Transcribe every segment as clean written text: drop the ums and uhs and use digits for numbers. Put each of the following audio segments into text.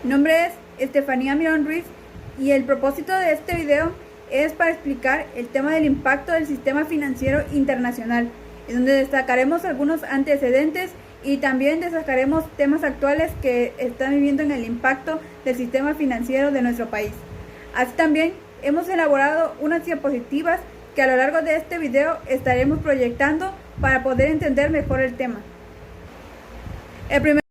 Mi nombre es Estefanía Mirón Ruiz y el propósito de este video es para explicar el tema del impacto del sistema financiero internacional, en donde destacaremos algunos antecedentes y también destacaremos temas actuales que están viviendo en el impacto del sistema financiero de nuestro país. Así también hemos elaborado unas diapositivas que a lo largo de este video estaremos proyectando para poder entender mejor el tema. El primer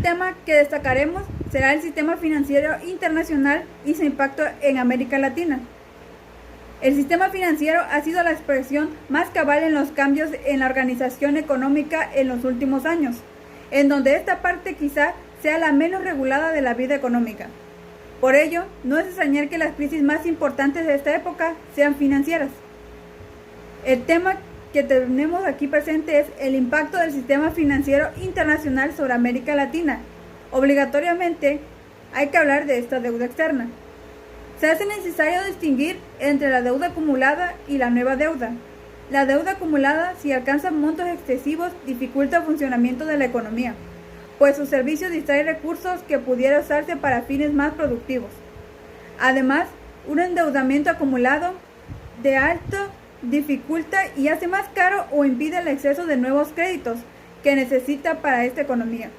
tema que destacaremos será el sistema financiero internacional y su impacto en América Latina. El sistema financiero ha sido la expresión más cabal en los cambios en la organización económica en los últimos años, en donde esta parte quizá sea la menos regulada de la vida económica. Por ello, no es extrañar que las crisis más importantes de esta época sean financieras. El tema que tenemos aquí presente es el impacto del sistema financiero internacional sobre América Latina. Obligatoriamente hay que hablar de esta deuda externa. Se hace necesario distinguir entre la deuda acumulada y la nueva deuda. La deuda acumulada, si alcanza montos excesivos, dificulta el funcionamiento de la economía, pues su servicio distrae recursos que pudiera usarse para fines más productivos. Además, un endeudamiento acumulado de alto dificulta y hace más caro o impide el acceso de nuevos créditos que necesita para esta economía.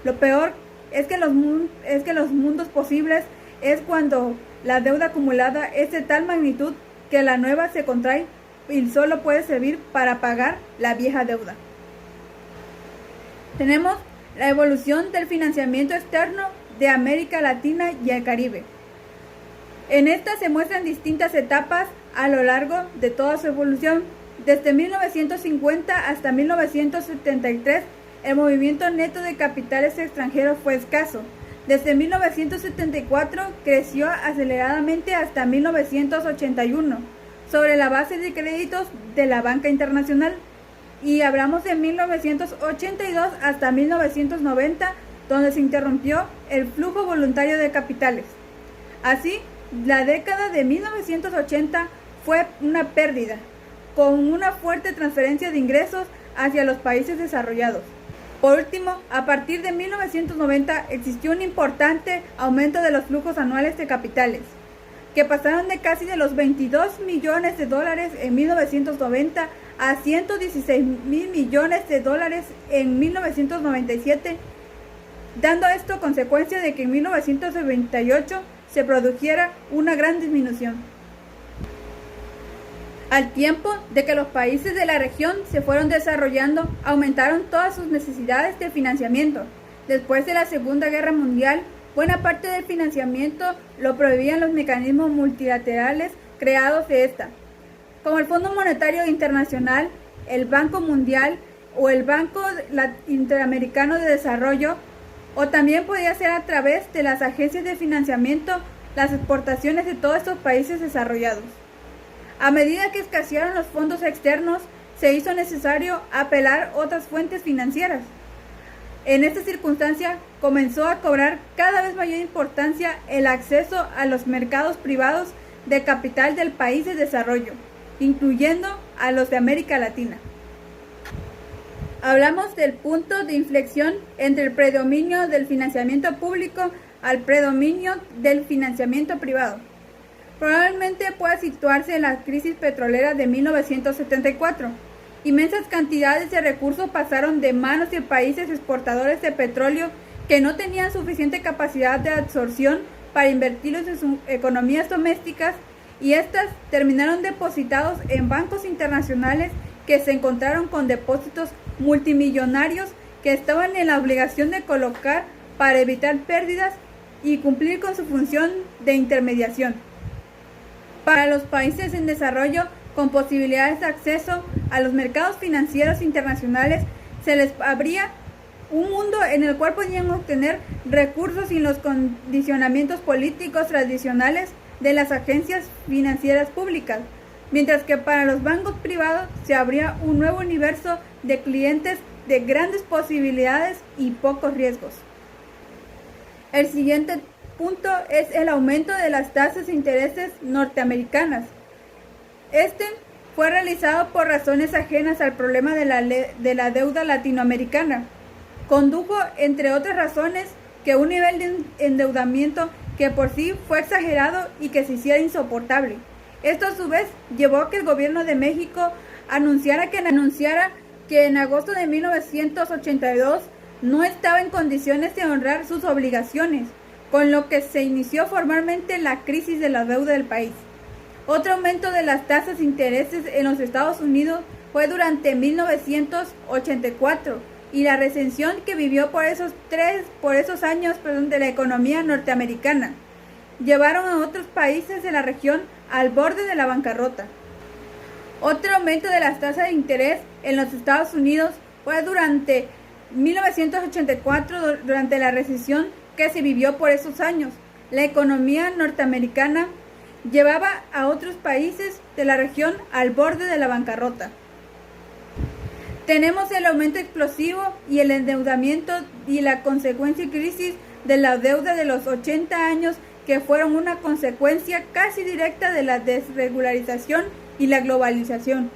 Lo peor es que los mundos posibles es cuando la deuda acumulada es de tal magnitud que la nueva se contrae y solo puede servir para pagar la vieja deuda. Tenemos la evolución del financiamiento externo de América Latina y el Caribe. En esta se muestran distintas etapas a lo largo de toda su evolución. Desde 1950 hasta 1973, el movimiento neto de capitales extranjeros fue escaso. Desde 1974 creció aceleradamente hasta 1981, sobre la base de créditos de la banca internacional. Y hablamos de 1982 hasta 1990, donde se interrumpió el flujo voluntario de capitales. Así, la década de 1980 fue una pérdida, con una fuerte transferencia de ingresos hacia los países desarrollados. Por último, a partir de 1990 existió un importante aumento de los flujos anuales de capitales, que pasaron de casi de los 22 millones de dólares en 1990 a 116,000 millones de dólares en 1997, dando esto consecuencia de que en 1998 se produjera una gran disminución. Al tiempo de que los países de la región se fueron desarrollando, aumentaron todas sus necesidades de financiamiento. Después de la Segunda Guerra Mundial, buena parte del financiamiento lo proveían los mecanismos multilaterales creados de esta, como el Fondo Monetario Internacional, el Banco Mundial o el Banco Interamericano de Desarrollo, o también podía ser a través de las agencias de financiamiento las exportaciones de todos estos países desarrollados. A medida que escasearon los fondos externos, se hizo necesario apelar a otras fuentes financieras. En esta circunstancia, comenzó a cobrar cada vez mayor importancia el acceso a los mercados privados de capital del país de desarrollo, incluyendo a los de América Latina. Hablamos del punto de inflexión entre el predominio del financiamiento público al predominio del financiamiento privado. Probablemente pueda situarse en la crisis petrolera de 1974. Inmensas cantidades de recursos pasaron de manos de países exportadores de petróleo que no tenían suficiente capacidad de absorción para invertirlos en sus economías domésticas, y estas terminaron depositados en bancos internacionales que se encontraron con depósitos multimillonarios que estaban en la obligación de colocar para evitar pérdidas y cumplir con su función de intermediación. Para los países en desarrollo con posibilidades de acceso a los mercados financieros internacionales, se les abría un mundo en el cual podían obtener recursos sin los condicionamientos políticos tradicionales de las agencias financieras públicas, mientras que para los bancos privados se abría un nuevo universo de clientes de grandes posibilidades y pocos riesgos. El siguiente punto es el aumento de las tasas de intereses norteamericanas. Este fue realizado por razones ajenas al problema de la deuda latinoamericana. Condujo, entre otras razones, que un nivel de endeudamiento que por sí fue exagerado y que se hiciera insoportable. Esto a su vez llevó a que el gobierno de México anunciara que en agosto de 1982 no estaba en condiciones de honrar sus obligaciones, con lo que se inició formalmente la crisis de la deuda del país. Otro aumento de las tasas de intereses en los Estados Unidos fue durante 1984 y la recesión que vivió por esos años de la economía norteamericana llevaron a otros países de la región al borde de la bancarrota. Otro aumento de las tasas de interés en los Estados Unidos fue durante 1984, durante la recesión que se vivió por esos años. La economía norteamericana llevaba a otros países de la región al borde de la bancarrota. Tenemos el aumento explosivo y el endeudamiento y la consecuente crisis de la deuda de los 80 años que fueron una consecuencia casi directa de la desregularización y la globalización.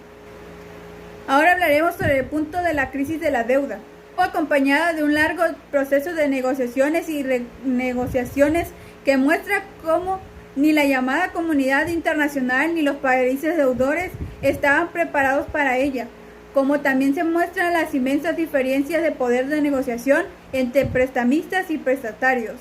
Ahora hablaremos sobre el punto de la crisis de la deuda, acompañada de un largo proceso de negociaciones y renegociaciones que muestra cómo ni la llamada comunidad internacional ni los países deudores estaban preparados para ella, como también se muestran las inmensas diferencias de poder de negociación entre prestamistas y prestatarios.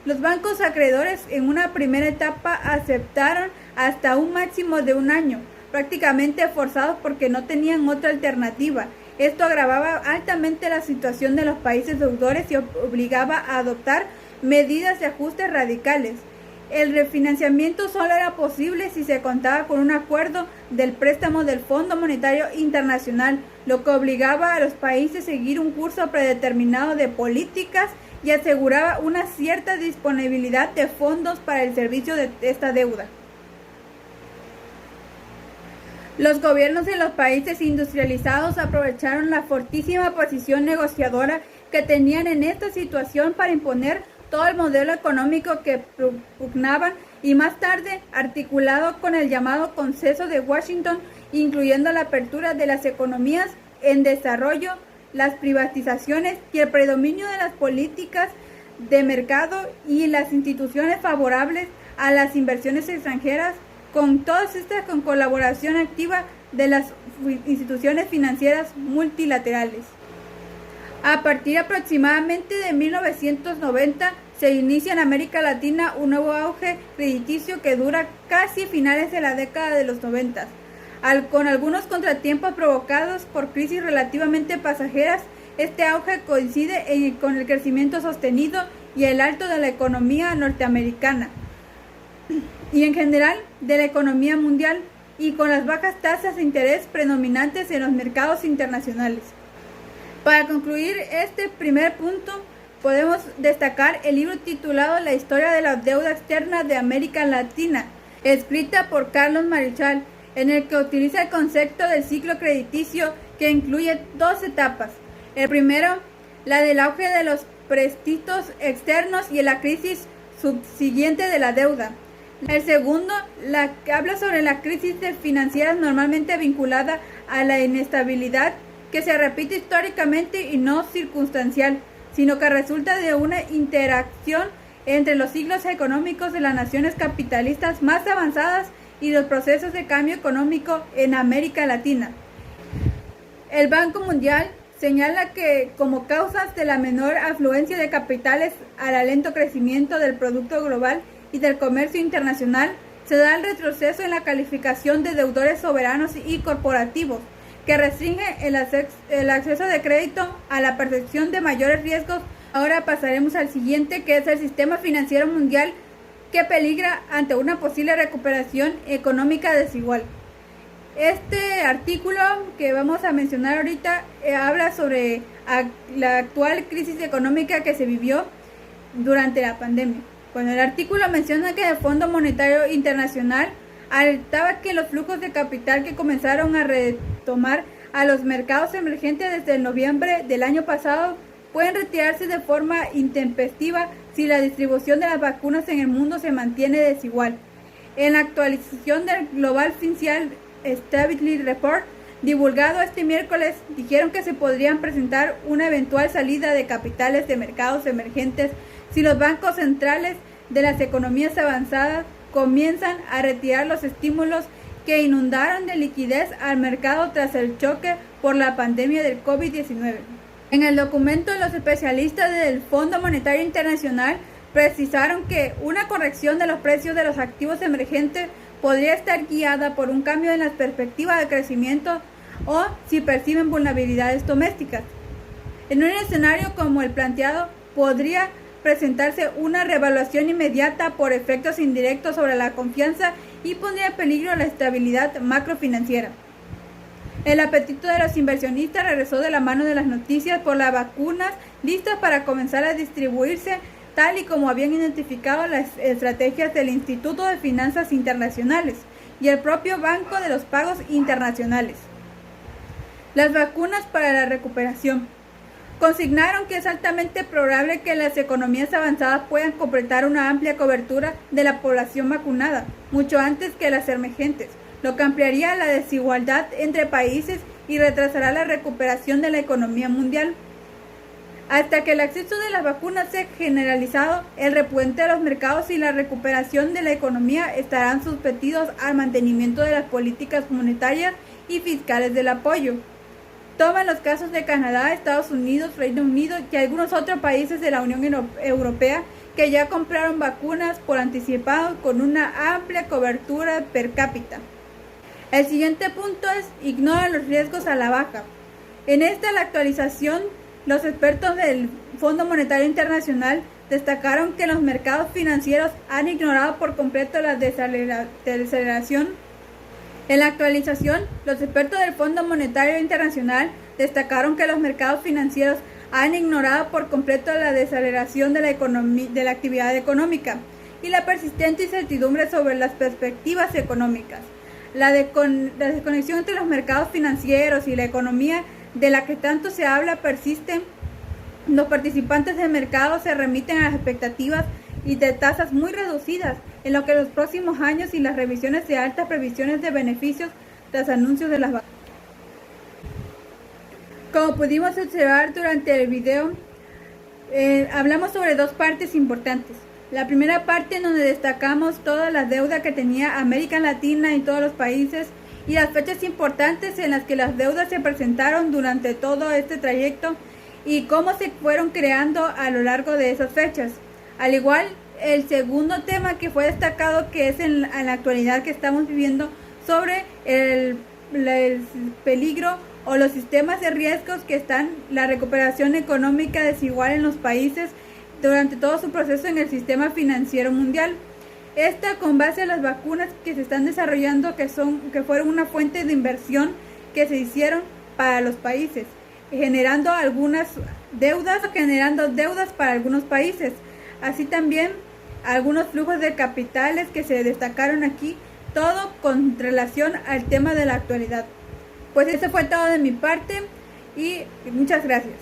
Los bancos acreedores en una primera etapa aceptaron hasta un máximo de un año, prácticamente forzados porque no tenían otra alternativa. Esto agravaba altamente la situación de los países deudores y obligaba a adoptar medidas de ajustes radicales. El refinanciamiento solo era posible si se contaba con un acuerdo del préstamo del Fondo Monetario Internacional, lo que obligaba a los países a seguir un curso predeterminado de políticas y aseguraba una cierta disponibilidad de fondos para el servicio de esta deuda. Los gobiernos en los países industrializados aprovecharon la fortísima posición negociadora que tenían en esta situación para imponer todo el modelo económico que propugnaban y más tarde articulado con el llamado Consenso de Washington, incluyendo la apertura de las economías en desarrollo, las privatizaciones y el predominio de las políticas de mercado y las instituciones favorables a las inversiones extranjeras, con todas estas con colaboración activa de las instituciones financieras multilaterales. A partir aproximadamente de 1990 se inicia en América Latina un nuevo auge crediticio que dura casi finales de la década de los 90, con algunos contratiempos provocados por crisis relativamente pasajeras. Este auge coincide con el crecimiento sostenido y el alto de la economía norteamericana y en general de la economía mundial, y con las bajas tasas de interés predominantes en los mercados internacionales. Para concluir este primer punto, podemos destacar el libro titulado La historia de la deuda externa de América Latina, escrita por Carlos Marichal, en el que utiliza el concepto del ciclo crediticio, que incluye dos etapas. El primero, la del auge de los préstitos externos y la crisis subsiguiente de la deuda. El segundo, la que habla sobre la crisis financiera normalmente vinculada a la inestabilidad que se repite históricamente y no circunstancial, sino que resulta de una interacción entre los ciclos económicos de las naciones capitalistas más avanzadas y los procesos de cambio económico en América Latina. El Banco Mundial señala que como causas de la menor afluencia de capitales al lento crecimiento del Producto Global y del comercio internacional, se da el retroceso en la calificación de deudores soberanos y corporativos, que restringe el acceso de crédito a la percepción de mayores riesgos. Ahora pasaremos al siguiente, que es el sistema financiero mundial, que peligra ante una posible recuperación económica desigual. Este artículo que vamos a mencionar ahorita habla sobre la actual crisis económica que se vivió durante la pandemia. Bueno, el artículo menciona que el Fondo Monetario Internacional alertaba que los flujos de capital que comenzaron a retomar a los mercados emergentes desde el noviembre del año pasado pueden retirarse de forma intempestiva si la distribución de las vacunas en el mundo se mantiene desigual. En la actualización del Global Financial Stability Report divulgado este miércoles, dijeron que se podrían presentar una eventual salida de capitales de mercados emergentes si los bancos centrales de las economías avanzadas comienzan a retirar los estímulos que inundaron de liquidez al mercado tras el choque por la pandemia del COVID-19. En el documento, los especialistas del Fondo Monetario Internacional precisaron que una corrección de los precios de los activos emergentes podría estar guiada por un cambio en las perspectivas de crecimiento o si perciben vulnerabilidades domésticas. En un escenario como el planteado, podría presentarse una revaluación inmediata por efectos indirectos sobre la confianza y pondría en peligro la estabilidad macrofinanciera. El apetito de los inversionistas regresó de la mano de las noticias por las vacunas listas para comenzar a distribuirse, tal y como habían identificado las estrategias del Instituto de Finanzas Internacionales y el propio Banco de los Pagos Internacionales. Las vacunas para la recuperación. Consignaron que es altamente probable que las economías avanzadas puedan completar una amplia cobertura de la población vacunada, mucho antes que las emergentes, lo que ampliaría la desigualdad entre países y retrasará la recuperación de la economía mundial. Hasta que el acceso de las vacunas sea generalizado, el repunte de los mercados y la recuperación de la economía estarán sometidos al mantenimiento de las políticas monetarias y fiscales del apoyo. Toman los casos de Canadá, Estados Unidos, Reino Unido y algunos otros países de la Unión Europea que ya compraron vacunas por anticipado con una amplia cobertura per cápita. El siguiente punto es: ignora los riesgos a la baja. En la actualización, los expertos del Fondo Monetario Internacional destacaron que los mercados financieros han ignorado por completo la desaceleración. En la actualización, los expertos del Fondo Monetario Internacional destacaron que los mercados financieros han ignorado por completo la desaceleración de la actividad económica y la persistente incertidumbre sobre las perspectivas económicas. La desconexión entre los mercados financieros y la economía de la que tanto se habla persiste. Los participantes del mercado se remiten a las expectativas y de tasas muy reducidas en lo que los próximos años y las revisiones de altas previsiones de beneficios tras anuncios de las vacunas. Como pudimos observar durante el video, hablamos sobre dos partes importantes. La primera parte en donde destacamos toda la deuda que tenía América Latina y todos los países y las fechas importantes en las que las deudas se presentaron durante todo este trayecto y cómo se fueron creando a lo largo de esas fechas. Al igual, el segundo tema que fue destacado, que es en la actualidad que estamos viviendo, sobre el peligro o los sistemas de riesgos que están, la recuperación económica desigual en los países durante todo su proceso en el sistema financiero mundial. Esta con base a las vacunas que se están desarrollando, que fueron una fuente de inversión que se hicieron para los países, generando deudas para algunos países, así también algunos flujos de capitales que se destacaron aquí, todo con relación al tema de la actualidad. Pues eso fue todo de mi parte y muchas gracias.